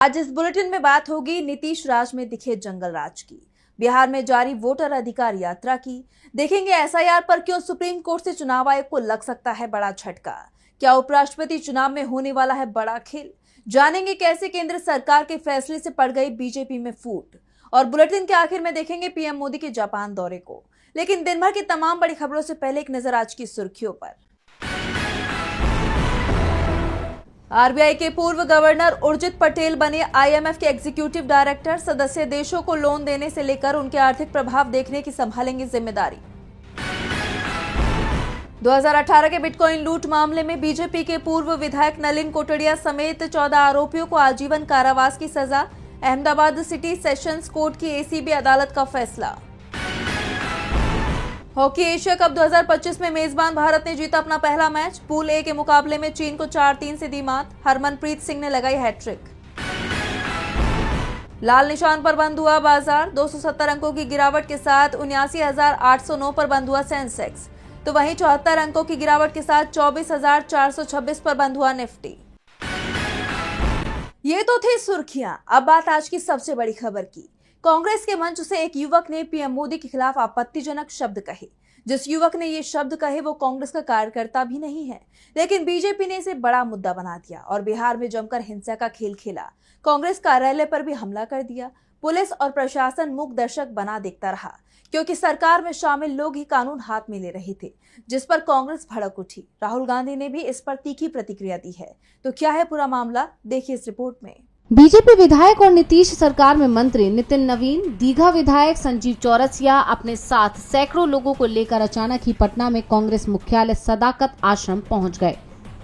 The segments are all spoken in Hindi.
आज इस बुलेटिन में बात होगी नीतीश राज में दिखे जंगल राज की। बिहार में जारी वोटर अधिकार यात्रा की। देखेंगे एसआईआर पर क्यों सुप्रीम कोर्ट से चुनाव आयोग को लग सकता है बड़ा झटका। क्या उपराष्ट्रपति चुनाव में होने वाला है बड़ा खेल। जानेंगे कैसे केंद्र सरकार के फैसले से पड़ गई बीजेपी में फूट। और बुलेटिन के आखिर में देखेंगे पीएम मोदी के जापान दौरे को। लेकिन दिन भर की तमाम बड़ी खबरों से पहले एक नजर आज की सुर्खियों पर। आरबीआई के पूर्व गवर्नर उर्जित पटेल बने आईएमएफ के एग्जीक्यूटिव डायरेक्टर। सदस्य देशों को लोन देने से लेकर उनके आर्थिक प्रभाव देखने की संभालेंगे जिम्मेदारी। 2018 के बिटकॉइन लूट मामले में बीजेपी के पूर्व विधायक नलिन कोटड़िया समेत 14 आरोपियों को आजीवन कारावास की सजा। अहमदाबाद सिटी सेशंस कोर्ट की एसीबी अदालत का फैसला। हॉकी एशिया कप 2025 में मेजबान भारत ने जीता अपना पहला मैच। पूल ए के मुकाबले में चीन को 4-3 से दी मात। हरमनप्रीत सिंह ने लगाई हैट्रिक। लाल निशान पर बंद हुआ बाजार। 270 अंकों की गिरावट के साथ 79,809 पर बंद हुआ सेंसेक्स। तो वहीं 74 अंकों की गिरावट के साथ 24,426 पर बंद हुआ निफ्टी। ये तो थी सुर्खियां। अब बात आज की सबसे बड़ी खबर की। कांग्रेस के मंच से एक युवक ने पीएम मोदी के खिलाफ आपत्तिजनक शब्द कहे। जिस युवक ने ये शब्द कहे वो कांग्रेस का कार्यकर्ता भी नहीं है, लेकिन बीजेपी ने इसे बड़ा मुद्दा बना दिया और बिहार में जमकर हिंसा का खेल खेला। कांग्रेस कार्यालय पर भी हमला कर दिया। पुलिस और प्रशासन मूक दर्शक बना देखता रहा, क्योंकि सरकार में शामिल लोग ही कानून हाथ में ले रहे थे, जिस पर कांग्रेस भड़क उठी। राहुल गांधी ने भी इस पर तीखी प्रतिक्रिया दी है। तो क्या है पूरा मामला, देखिए इस रिपोर्ट में। बीजेपी विधायक और नीतीश सरकार में मंत्री नितिन नवीन, दीघा विधायक संजीव चौरसिया अपने साथ सैकड़ों लोगों को लेकर अचानक ही पटना में कांग्रेस मुख्यालय सदाकत आश्रम पहुंच गए।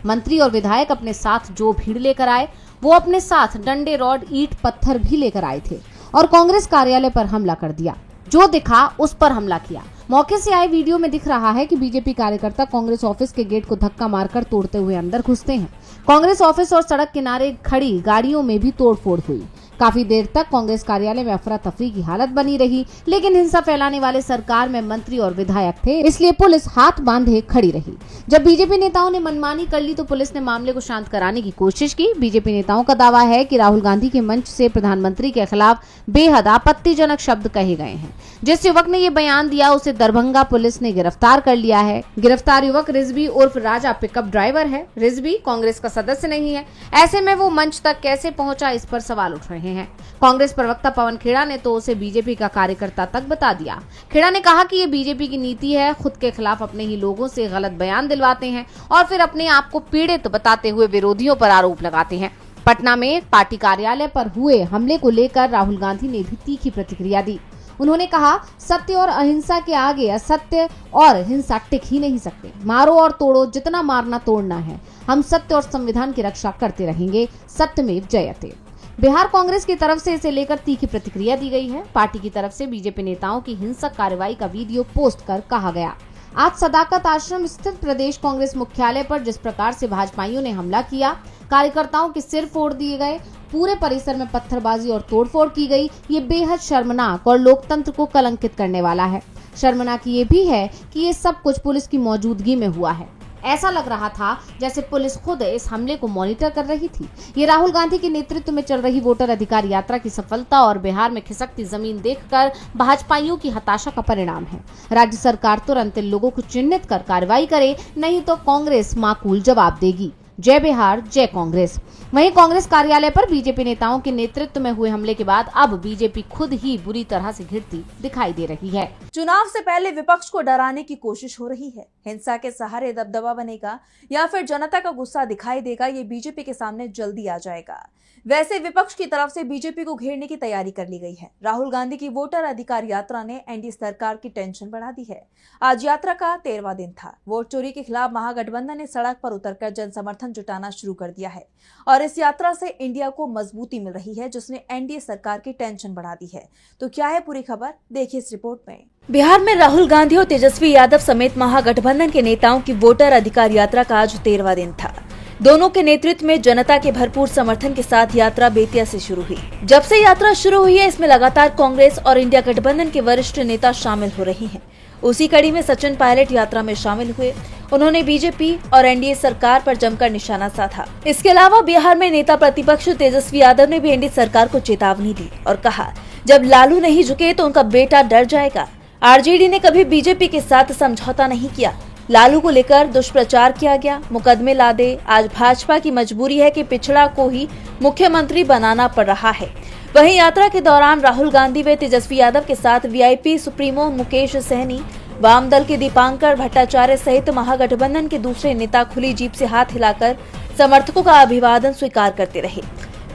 मंत्री और विधायक अपने साथ जो भीड़ लेकर आए वो अपने साथ डंडे, रॉड, ईंट, पत्थर भी लेकर आए थे और कांग्रेस कार्यालय पर हमला कर दिया। जो दिखा उस पर हमला किया। मौके से आए वीडियो में दिख रहा है कि बीजेपी कार्यकर्ता कांग्रेस ऑफिस के गेट को धक्का मारकर तोड़ते हुए अंदर घुसते हैं। कांग्रेस ऑफिस और सड़क किनारे खड़ी गाड़ियों में भी तोड़फोड़ हुई। काफी देर तक कांग्रेस कार्यालय में अफरा तफरी की हालत बनी रही, लेकिन हिंसा फैलाने वाले सरकार में मंत्री और विधायक थे, इसलिए पुलिस हाथ बांधे खड़ी रही। जब बीजेपी नेताओं ने मनमानी कर ली तो पुलिस ने मामले को शांत कराने की कोशिश की। बीजेपी नेताओं का दावा है कि राहुल गांधी के मंच से प्रधानमंत्री के खिलाफ बेहद आपत्तिजनक शब्द कहे गए हैं। जिस युवक ने ये बयान दिया उसे दरभंगा पुलिस ने गिरफ्तार कर लिया है। गिरफ्तार युवक रिजवी उर्फ राजा पिकअप ड्राइवर है। रिजवी कांग्रेस का सदस्य नहीं है, ऐसे में वो मंच तक कैसे पहुंचा, इस पर सवाल उठ रहे हैं। कांग्रेस प्रवक्ता पवन खेड़ा ने तो उसे बीजेपी का कार्यकर्ता तक बता दिया। खेड़ा ने कहा कि ये बीजेपी की नीति है, खुद के खिलाफ अपने ही लोगों से गलत बयान दिलवाते हैं और फिर अपने आप को पीड़ित बताते हुए विरोधियों पर आरोप लगाते हैं। पटना में पार्टी कार्यालय पर हुए हमले को लेकर राहुल गांधी ने भी तीखी प्रतिक्रिया दी। उन्होंने कहा, सत्य और अहिंसा के आगे असत्य और हिंसा टिक ही नहीं सकते। मारो और तोड़ो, जितना मारना तोड़ना है। हम सत्य और संविधान की रक्षा करते रहेंगे। सत्यमेव जयते। बिहार कांग्रेस की तरफ से इसे लेकर तीखी प्रतिक्रिया दी गई है। पार्टी की तरफ से बीजेपी नेताओं की हिंसक कार्रवाई का वीडियो पोस्ट कर कहा गया, आज सदाकत आश्रम स्थित प्रदेश कांग्रेस मुख्यालय पर जिस प्रकार से भाजपाइयों ने हमला किया, कार्यकर्ताओं के सिर फोड़ दिए गए, पूरे परिसर में पत्थरबाजी और तोड़फोड़ की गई, ये बेहद शर्मनाक और लोकतंत्र को कलंकित करने वाला है। शर्मनाक ये भी है कि ये सब कुछ पुलिस की मौजूदगी में हुआ है। ऐसा लग रहा था जैसे पुलिस खुद इस हमले को मॉनिटर कर रही थी। ये राहुल गांधी के नेतृत्व में चल रही वोटर अधिकार यात्रा की सफलता और बिहार में खिसकती जमीन देखकर भाजपाइयों की हताशा का परिणाम है। राज्य सरकार तुरंत इन लोगों को चिन्हित कर कार्रवाई करे, नहीं तो कांग्रेस माकूल जवाब देगी। जय बिहार, जय कांग्रेस। वहीं कांग्रेस कार्यालय पर बीजेपी नेताओं के नेतृत्व में हुए हमले के बाद अब बीजेपी खुद ही बुरी तरह से घिरती दिखाई दे रही है। चुनाव से पहले विपक्ष को डराने की कोशिश हो रही है। हिंसा के सहारे दबदबा बनेगा या फिर जनता का गुस्सा दिखाई देगा, ये बीजेपी के सामने जल्दी आ जाएगा। वैसे विपक्ष की तरफ से बीजेपी को घेरने की तैयारी कर ली गई है। राहुल गांधी की वोटर अधिकार यात्रा ने एनडीए सरकार की टेंशन बढ़ा दी है। आज यात्रा का 13वां दिन था। वोट चोरी के खिलाफ महागठबंधन ने सड़क पर उतरकर जन समर्थन जुटाना शुरू कर दिया है और इस यात्रा से इंडिया को मजबूती मिल रही है, जिसने एनडीए सरकार की टेंशन बढ़ा दी है। तो क्या है पूरी खबर, देखिए इस रिपोर्ट में। बिहार में राहुल गांधी और तेजस्वी यादव समेत महागठबंधन के नेताओं की वोटर अधिकार यात्रा का आज 13वां दिन था। दोनों के नेतृत्व में जनता के भरपूर समर्थन के साथ यात्रा बेतिया से शुरू हुई। जब से यात्रा शुरू हुई है, इसमें लगातार कांग्रेस और इंडिया गठबंधन के वरिष्ठ नेता शामिल हो रहे हैं। उसी कड़ी में सचिन पायलट यात्रा में शामिल हुए उन्होंने बीजेपी और एनडीए सरकार पर जमकर निशाना साधा। इसके अलावा बिहार में नेता प्रतिपक्ष तेजस्वी यादव ने भी एनडीए सरकार को चेतावनी दी और कहा, जब लालू नहीं झुके तो उनका बेटा डर जाएगा। आरजेडी ने कभी बीजेपी के साथ समझौता नहीं किया। लालू को लेकर दुष्प्रचार किया गया, मुकदमे ला दे। आज भाजपा की मजबूरी है कि पिछड़ा को ही मुख्यमंत्री बनाना पड़ रहा है। वहीं यात्रा के दौरान राहुल गांधी व तेजस्वी यादव के साथ वीआईपी सुप्रीमो मुकेश सहनी, वाम दल के दीपांकर भट्टाचार्य सहित महागठबंधन के दूसरे नेता खुली जीप से हाथ हिलाकर समर्थकों का अभिवादन स्वीकार करते रहे।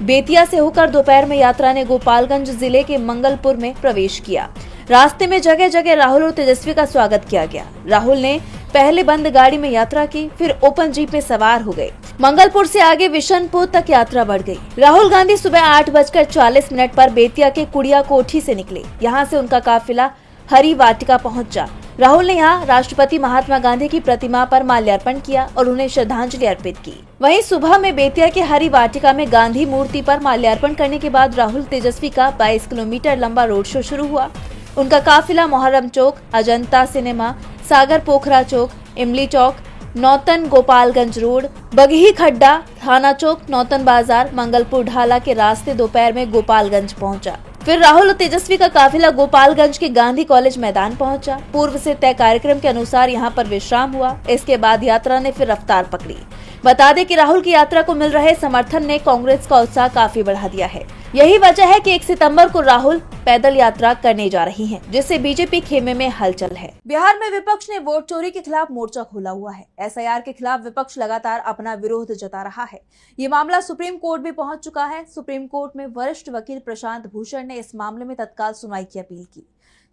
बेतिया से होकर दोपहर में यात्रा ने गोपालगंज जिले के मंगलपुर में प्रवेश किया। रास्ते में जगह जगह राहुल और तेजस्वी का स्वागत किया गया। राहुल ने पहले बंद गाड़ी में यात्रा की, फिर ओपन जीप में सवार हो गए। मंगलपुर से आगे विशनपुर तक यात्रा बढ़ गई। राहुल गांधी सुबह 8:40 पर बेतिया के कुड़िया कोठी से निकले। यहाँ से उनका काफिला हरी वाटिका पहुंचा। राहुल ने यहाँ राष्ट्रपति महात्मा गांधी की प्रतिमा पर माल्यार्पण किया और उन्हें श्रद्धांजलि अर्पित की। वहीं सुबह में बेतिया के हरी वाटिका में गांधी मूर्ति पर माल्यार्पण करने के बाद राहुल तेजस्वी का 22 किलोमीटर लंबा रोड शो शुरू हुआ। उनका काफिला मोहर्रम चौक, अजंता सिनेमा, सागर पोखरा चौक, इमली चौक, नौतन गोपालगंज रोड, बगही खड्डा, थाना चौक, नौतन बाजार, मंगलपुर ढाला के रास्ते दोपहर में गोपालगंज पहुंचा। फिर राहुल और तेजस्वी का काफिला गोपालगंज के गांधी कॉलेज मैदान पहुंचा। पूर्व से तय कार्यक्रम के अनुसार यहां पर विश्राम हुआ। इसके बाद यात्रा ने फिर रफ्तार पकड़ी। बता दें कि राहुल की यात्रा को मिल रहे समर्थन ने कांग्रेस का उत्साह काफी बढ़ा दिया है। यही वजह है कि 1 सितंबर को राहुल पैदल यात्रा करने जा रही हैं, जिससे बीजेपी खेमे में हलचल है। बिहार में विपक्ष ने वोट चोरी के खिलाफ मोर्चा खोला हुआ है। एसआईआर के खिलाफ विपक्ष लगातार अपना विरोध जता रहा है। ये मामला सुप्रीम कोर्ट भी पहुंच चुका है। सुप्रीम कोर्ट में वरिष्ठ वकील प्रशांत भूषण ने इस मामले में तत्काल सुनवाई की अपील की,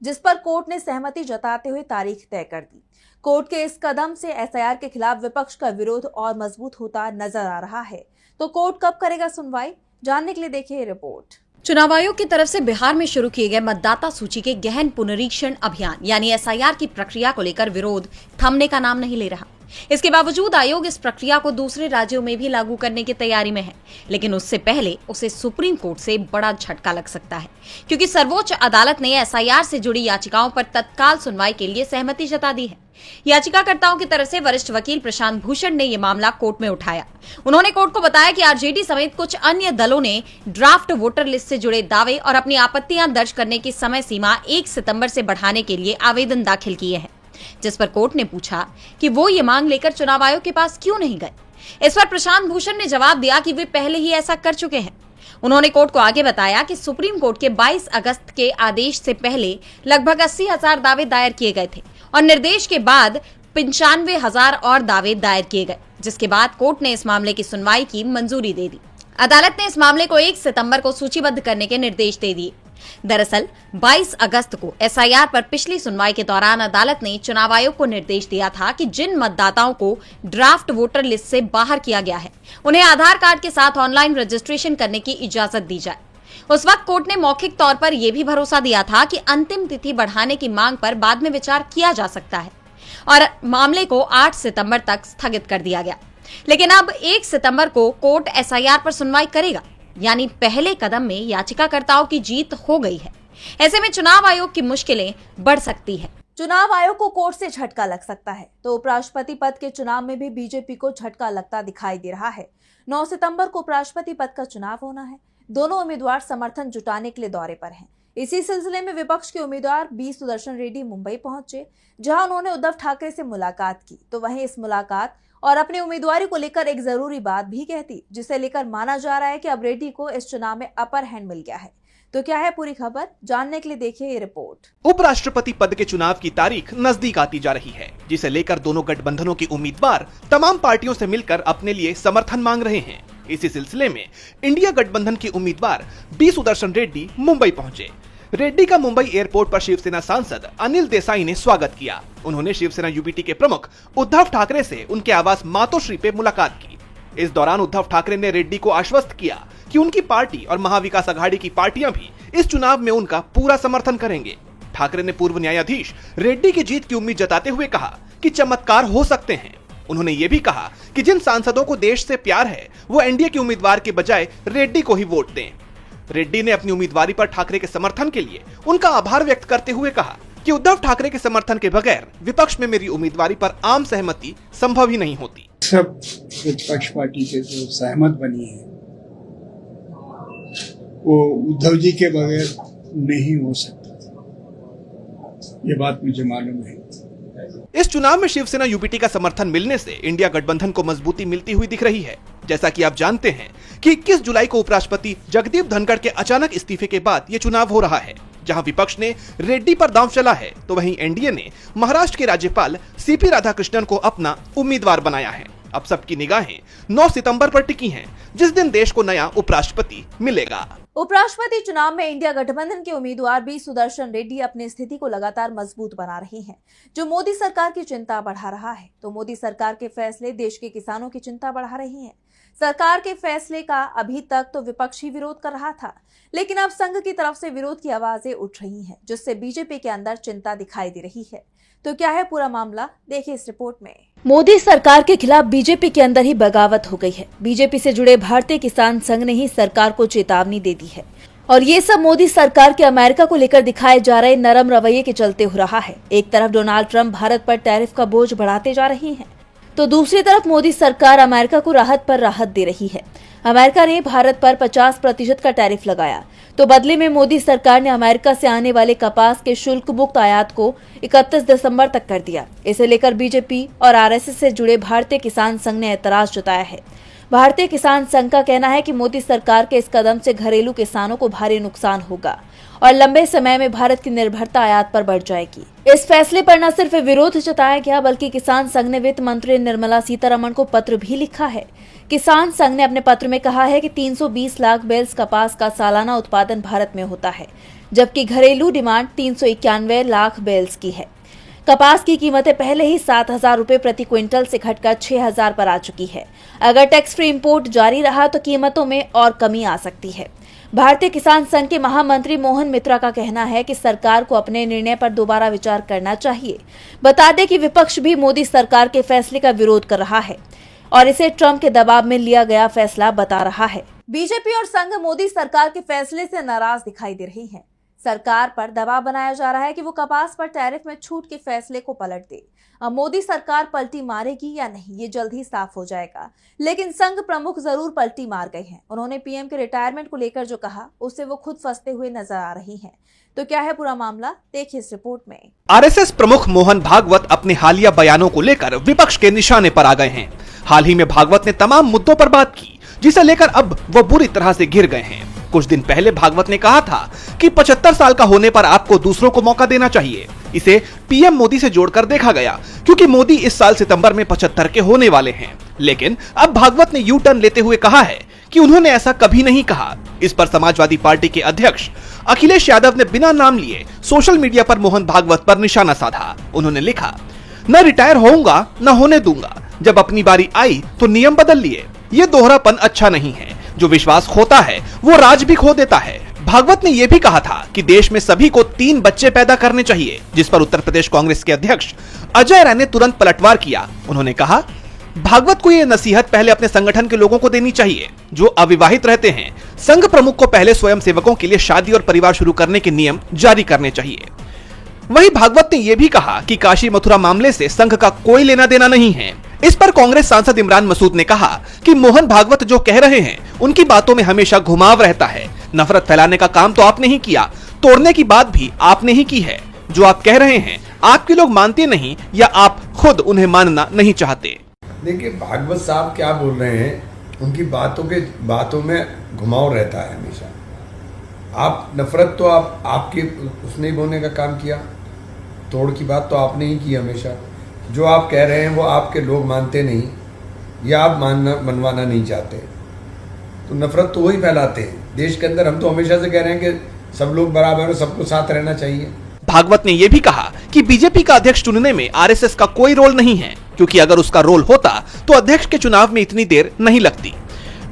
जिस पर कोर्ट ने सहमति जताते हुए तारीख तय कर दी। कोर्ट के इस कदम से एसआईआर के खिलाफ विपक्ष का विरोध और मजबूत होता नजर आ रहा है। तो कोर्ट कब करेगा सुनवाई, जानने के लिए देखिए रिपोर्ट। चुनाव आयोग की तरफ से बिहार में शुरू किए गए मतदाता सूची के गहन पुनरीक्षण अभियान यानी एसआईआर की प्रक्रिया को लेकर विरोध थमने का नाम नहीं ले रहा। इसके बावजूद आयोग इस प्रक्रिया को दूसरे राज्यों में भी लागू करने की तैयारी में है, लेकिन उससे पहले उसे सुप्रीम कोर्ट से बड़ा झटका लग सकता है, क्योंकि सर्वोच्च अदालत ने एसआईआर से जुड़ी याचिकाओं पर तत्काल सुनवाई के लिए सहमति जता दी है। याचिकाकर्ताओं की तरफ से वरिष्ठ वकील प्रशांत भूषण ने यह मामला कोर्ट में उठाया। उन्होंने कोर्ट को बताया कि आरजेडी समेत कुछ अन्य दलों ने ड्राफ्ट वोटर लिस्ट से जुड़े दावे और अपनी आपत्तियां दर्ज करने की समय सीमा 1 सितंबर से बढ़ाने के लिए आवेदन दाखिल किए हैं, जिस पर कोर्ट ने पूछा कि वो ये मांग लेकर चुनाव आयोग के पास क्यों नहीं गए। इस पर प्रशांत भूषण ने जवाब दिया कि वे पहले ही ऐसा कर चुके हैं। उन्होंने कोर्ट को आगे बताया कि सुप्रीम कोर्ट के 22 अगस्त के आदेश से पहले लगभग 80,000 दावे दायर किए गए थे और निर्देश के बाद 95,000 और दावे दायर किए गए, जिसके बाद कोर्ट ने इस मामले की सुनवाई की मंजूरी दे दी। अदालत ने इस मामले को 1 सितंबर को सूचीबद्ध करने के निर्देश दे दिए। दरअसल 22 अगस्त को एसआईआर पर पिछली सुनवाई के दौरान अदालत ने चुनाव आयोग को निर्देश दिया था कि जिन मतदाताओं को ड्राफ्ट वोटर लिस्ट से बाहर किया गया है, उन्हें आधार कार्ड के साथ ऑनलाइन रजिस्ट्रेशन करने की इजाजत दी जाए। उस वक्त कोर्ट ने मौखिक तौर पर यह भी भरोसा दिया था कि अंतिम तिथि बढ़ाने की मांग पर बाद में विचार किया जा सकता है और मामले को 8 सितंबर तक स्थगित कर दिया गया। लेकिन अब 1 सितंबर को कोर्ट एसआईआर पर सुनवाई करेगा, यानी पहले कदम में याचिकाकर्ताओं की जीत हो गई है। ऐसे में चुनाव आयोग की मुश्किलें बढ़ सकती है। चुनाव आयोग को कोर्ट से झटका लग सकता है, तो उपराष्ट्रपति पद के चुनाव में भी बीजेपी को झटका लगता दिखाई दे रहा है। 9 सितंबर को उपराष्ट्रपति पद का चुनाव होना है। दोनों उम्मीदवार समर्थन जुटाने के लिए दौरे पर हैं। इसी सिलसिले में विपक्ष के उम्मीदवार बी सुदर्शन रेड्डी मुंबई पहुंचे, जहां उन्होंने उद्धव ठाकरे से मुलाकात की। तो वहीं इस मुलाकात और अपनी उम्मीदवारी को लेकर एक जरूरी बात भी कहती, जिसे लेकर माना जा रहा है कि अब रेड्डी को इस चुनाव में अपर हैंड मिल गया है। तो क्या है पूरी खबर, जानने के लिए देखिए ये रिपोर्ट। उपराष्ट्रपति पद के चुनाव की तारीख नजदीक आती जा रही है, जिसे लेकर दोनों गठबंधनों के उम्मीदवार तमाम पार्टियों से मिलकर अपने लिए समर्थन मांग रहे हैं। इसी सिलसिले में इंडिया गठबंधन के उम्मीदवार बी सुदर्शन रेड्डी मुंबई पहुंचे। रेड्डी का मुंबई एयरपोर्ट पर शिवसेना सांसद अनिल देसाई ने स्वागत किया। उन्होंने शिवसेना यूबीटी के प्रमुख उद्धव ठाकरे से उनके आवास मातोश्री पे मुलाकात की। इस दौरान उद्धव ठाकरे ने रेड्डी को आश्वस्त किया कि उनकी पार्टी और महाविकास अघाड़ी की पार्टियां भी इस चुनाव में उनका पूरा समर्थन करेंगे। ठाकरे ने पूर्व न्यायाधीश रेड्डी की जीत की उम्मीद जताते हुए कहा कि चमत्कार हो सकते हैं। उन्होंने ये भी कहा कि जिन सांसदों को देश से प्यार है वो एनडीए के उम्मीदवार के बजाय रेड्डी को ही वोट दें। रेड्डी ने अपनी उम्मीदवारी पर ठाकरे के समर्थन के लिए उनका आभार व्यक्त करते हुए कहा कि उद्धव ठाकरे के समर्थन के बगैर विपक्ष में मेरी उम्मीदवारी पर आम सहमति संभव ही नहीं होती। सब विपक्ष पार्टी के जो सहमत बनी है वो उद्धव जी के बगैर नहीं हो सकता, ये बात मुझे मालूम है। इस चुनाव में शिवसेना यूपीटी का समर्थन मिलने से इंडिया गठबंधन को मजबूती मिलती हुई दिख रही है। जैसा कि आप जानते हैं कि 21 जुलाई को उपराष्ट्रपति जगदीप धनखड़ के अचानक इस्तीफे के बाद ये चुनाव हो रहा है। जहां विपक्ष ने रेड्डी पर दांव चला है, तो वहीं एनडीए ने महाराष्ट्र के राज्यपाल सीपी राधाकृष्णन को अपना उम्मीदवार बनाया है। अब सबकी निगाहें 9 सितंबर पर टिकी हैं, जिस दिन देश को नया उपराष्ट्रपति मिलेगा। उपराष्ट्रपति चुनाव में इंडिया गठबंधन के उम्मीदवार बी सुदर्शन रेड्डी अपनी स्थिति को लगातार मजबूत बना रहे हैं, जो मोदी सरकार की चिंता बढ़ा रहा है। तो मोदी सरकार के फैसले देश के किसानों की चिंता बढ़ा रहे हैं। सरकार के फैसले का अभी तक तो विपक्ष ही विरोध कर रहा था, लेकिन अब संघ की तरफ से विरोध की आवाजें उठ रही हैं, जिससे बीजेपी के अंदर चिंता दिखाई दे रही है। तो क्या है पूरा मामला, देखिए इस रिपोर्ट में। मोदी सरकार के खिलाफ बीजेपी के अंदर ही बगावत हो गई है। बीजेपी से जुड़े भारतीय किसान संघ ने ही सरकार को चेतावनी दे दी है, और ये सब मोदी सरकार के अमेरिका को लेकर दिखाए जा रहे नरम रवैये के चलते हो रहा है। एक तरफ डोनाल्ड ट्रंप भारत पर टैरिफ का बोझ बढ़ाते जा रहे हैं, तो दूसरी तरफ मोदी सरकार अमेरिका को राहत पर राहत दे रही है। अमेरिका ने भारत पर 50% का टैरिफ लगाया, तो बदले में मोदी सरकार ने अमेरिका से आने वाले कपास के शुल्क मुक्त आयात को 31 दिसंबर तक कर दिया। इसे लेकर बीजेपी और आरएसएस से जुड़े भारतीय किसान संघ ने ऐतराज जताया है। भारतीय किसान संघ का कहना है कि मोदी सरकार के इस कदम से घरेलू किसानों को भारी नुकसान होगा और लंबे समय में भारत की निर्भरता आयात पर बढ़ जाएगी। इस फैसले पर न सिर्फ विरोध जताया गया, बल्कि किसान संघ ने वित्त मंत्री निर्मला सीतारमण को पत्र भी लिखा है। किसान संघ ने अपने पत्र में कहा है कि 320 लाख बेल्स कपास का सालाना उत्पादन भारत में होता है, जबकि घरेलू डिमांड 391 लाख बेल्स की है। कपास की कीमतें पहले ही 7,000 रुपए प्रति क्विंटल से घटकर 6,000 पर आ चुकी है। अगर टैक्स फ्री इंपोर्ट जारी रहा तो कीमतों में और कमी आ सकती है। भारतीय किसान संघ के महामंत्री मोहन मित्रा का कहना है कि सरकार को अपने निर्णय पर दोबारा विचार करना चाहिए। बता दें कि विपक्ष भी मोदी सरकार के फैसले का विरोध कर रहा है और इसे ट्रंप के दबाव में लिया गया फैसला बता रहा है। बीजेपी और संघ मोदी सरकार के फैसले से नाराज दिखाई दे रही है। सरकार पर दबाव बनाया जा रहा है कि वो कपास पर टैरिफ में छूट के फैसले को पलट दे। अब मोदी सरकार पलटी मारेगी या नहीं, ये जल्द ही साफ हो जाएगा, लेकिन संघ प्रमुख जरूर पलटी मार गए हैं। उन्होंने पीएम के रिटायरमेंट को लेकर जो कहा, उससे वो खुद फंसते हुए नजर आ रही हैं। तो क्या है पूरा मामला, देखिए इस रिपोर्ट में। आरएसएस प्रमुख मोहन भागवत अपने हालिया बयानों को लेकर विपक्ष के निशाने पर आ गए हैं। हाल ही में भागवत ने तमाम मुद्दों पर बात की, जिसे लेकर अब वो बुरी तरह से घिर गए हैं। कुछ दिन पहले भागवत ने कहा था कि 75 साल का होने पर आपको दूसरों को मौका देना चाहिए। इसे पीएम मोदी से जोड़कर देखा गया, क्योंकि मोदी इस साल सितंबर में 75 के होने वाले हैं। लेकिन अब भागवत ने यू टर्न लेते हुए कहा है कि उन्होंने ऐसा कभी नहीं कहा। इस पर समाजवादी पार्टी के अध्यक्ष अखिलेश यादव ने बिना नाम लिए सोशल मीडिया पर मोहन भागवत पर निशाना साधा। उन्होंने लिखा, न रिटायर होऊंगा न होने दूंगा, जब अपनी बारी आई तो नियम बदल लिए। ये दोहरापन अच्छा नहीं है। जो विश्वास खोता है वो राज भी खो देता है। भागवत ने यह भी कहा था कि देश में सभी को 3 बच्चे पैदा करने चाहिए, जिस पर उत्तर प्रदेश कांग्रेस के अध्यक्ष अजय राय ने तुरंत पलटवार किया। उन्होंने कहा, भागवत को यह नसीहत पहले अपने संगठन के लोगों को देनी चाहिए जो अविवाहित रहते हैं। संघ प्रमुख को पहले स्वयं सेवकों के लिए शादी और परिवार शुरू करने के नियम जारी करने चाहिए। वहीं भागवत ने यह भी कहा कि काशी मथुरा मामले से संघ का कोई लेना देना नहीं है। इस पर कांग्रेस सांसद इमरान मसूद ने कहा कि मोहन भागवत जो कह रहे हैं उनकी बातों में हमेशा घुमाव रहता है। नफरत फैलाने का काम तो आपने ही किया, तोड़ने की बात भी आपने ही की है। जो आप कह रहे हैं आपके लोग मानते नहीं या आप खुद उन्हें मानना नहीं चाहते। देखिए भागवत साहब क्या बोल रहे हैं, उनकी बातों में घुमाव रहता है हमेशा। आप नफरत तो आपके उसने बोलने का काम किया, तोड़ की बात तो आपने ही की हमेशा। जो आप कह रहे हैं वो आपके लोग मानते नहीं या आप मनवाना नहीं चाहते, तो नफरत तो वही फैलाते हैं देश के अंदर। हम तो हमेशा से कह रहे हैं कि सब लोग बराबर हैं, सबको साथ रहना चाहिए। भागवत ने यह भी कहा कि बीजेपी का अध्यक्ष चुनने में आरएसएस का कोई रोल नहीं है, क्योंकि अगर उसका रोल होता तो अध्यक्ष के चुनाव में इतनी देर नहीं लगती।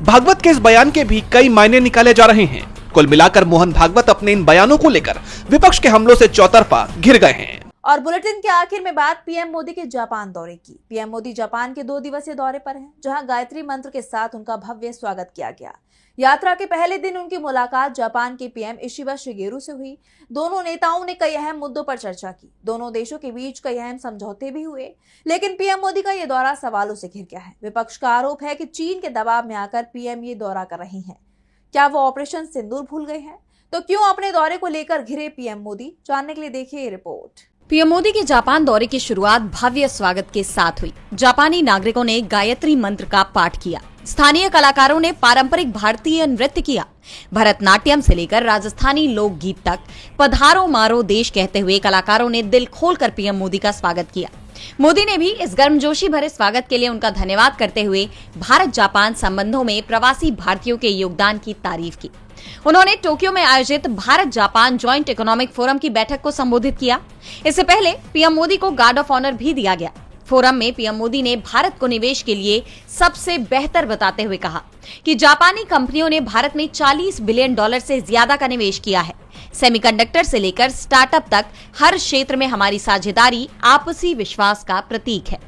भागवत के इस बयान के भी कई मायने निकाले जा रहे हैं। कुल मिलाकर मोहन भागवत अपने इन बयानों को लेकर विपक्ष के हमलों से चौतरफा घिर गए हैं। और बुलेटिन के आखिर में बात पीएम मोदी के जापान दौरे की। पीएम मोदी जापान के 2 दिवसीय दौरे पर हैं, जहां गायत्री मंत्र के साथ उनका भव्य स्वागत किया गया। यात्रा के पहले दिन उनकी मुलाकात जापान के पीएम इशिबा शिगेरू से हुई। दोनों नेताओं ने कई अहम मुद्दों पर चर्चा की। दोनों देशों के बीच कई अहम समझौते भी हुए, लेकिन पीएम मोदी का ये दौरा सवालों से घिर गया है। विपक्ष का आरोप है कि चीन के दबाव में आकर पीएम ये दौरा कर रही हैं। क्या वो ऑपरेशन सिंदूर भूल गए हैं? तो क्यों अपने दौरे को लेकर घिरे पीएम मोदी? जानने के लिए देखिए ये रिपोर्ट। पीएम मोदी के जापान दौरे की शुरुआत भव्य स्वागत के साथ हुई। जापानी नागरिकों ने गायत्री मंत्र का पाठ किया। स्थानीय कलाकारों ने पारंपरिक भारतीय नृत्य किया। भरतनाट्यम से लेकर राजस्थानी लोकगीत तक पधारो मारो देश कहते हुए कलाकारों ने दिल खोलकर पीएम मोदी का स्वागत किया। मोदी ने भी इस गर्मजोशी भरे स्वागत के लिए उनका धन्यवाद करते हुए भारत जापान संबंधों में प्रवासी भारतीयों के योगदान की तारीफ की। उन्होंने टोक्यो में आयोजित Bharat Japan joint economic forum की बैठक को संबोधित किया। इससे पहले पीएम मोदी को गार्ड ऑफ ऑनर भी दिया गया। फोरम में पीएम मोदी ने भारत को निवेश के लिए सबसे बेहतर बताते हुए कहा कि जापानी कंपनियों ने भारत में $40 बिलियन से ज्यादा का निवेश किया है। सेमीकंडक्टर से लेकर स्टार्टअप तक हर क्षेत्र में हमारी साझेदारी आपसी विश्वास का प्रतीक है।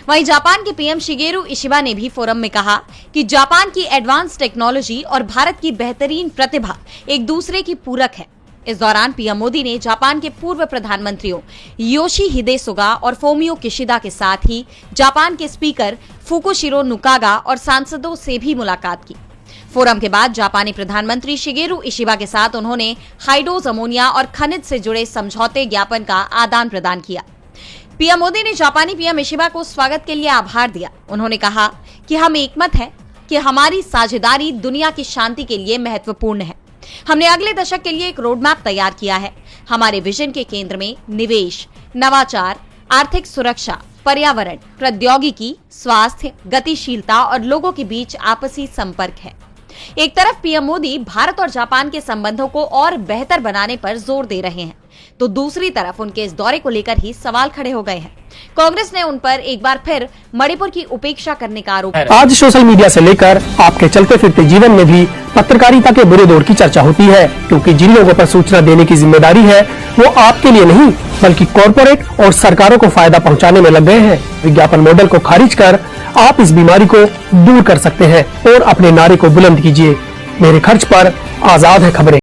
वहीं जापान के पीएम शिगेरू इशिबा ने भी फोरम में कहा कि जापान की एडवांस टेक्नोलॉजी और भारत की बेहतरीन प्रतिभा एक दूसरे की पूरक है। इस दौरान पीएम मोदी ने जापान के पूर्व प्रधानमंत्रियों योशिहिदे सुगा और फोमियो किशिदा के साथ ही जापान के स्पीकर फुकुशिरो नुकागा और सांसदों से भी मुलाकात की। फोरम के बाद जापानी प्रधानमंत्री शिगेरू इशिबा के साथ उन्होंने हाइड्रोज अमोनिया और खनिज से जुड़े समझौते ज्ञापन का आदान प्रदान किया। पीएम मोदी ने जापानी पीएम इशिबा को स्वागत के लिए आभार दिया। उन्होंने कहा कि हम एकमत हैं कि हमारी साझेदारी दुनिया की शांति के लिए महत्वपूर्ण है। हमने अगले दशक के लिए एक रोड मैप तैयार किया है। हमारे विजन के केंद्र में निवेश, नवाचार, आर्थिक सुरक्षा, पर्यावरण, प्रौद्योगिकी, स्वास्थ्य, गतिशीलता और लोगों के बीच आपसी संपर्क है। एक तरफ पीएम मोदी भारत और जापान के संबंधों को और बेहतर बनाने पर जोर दे रहे हैं, तो दूसरी तरफ उनके इस दौरे को लेकर ही सवाल खड़े हो गए हैं। कांग्रेस ने उन पर एक बार फिर मणिपुर की उपेक्षा करने का आरोप। आज सोशल मीडिया से लेकर आपके चलते फिरते जीवन में भी पत्रकारिता के बुरे दौर की चर्चा होती है, क्योंकि जिन लोगों पर सूचना देने की जिम्मेदारी है वो आपके लिए नहीं बल्कि कॉर्पोरेट और सरकारों को फायदा पहुंचाने में लग गए हैं। विज्ञापन मॉडल को खारिज कर आप इस बीमारी को दूर कर सकते हैं और अपने नारे को बुलंद कीजिए। मेरे खर्च पर आजाद है खबरें।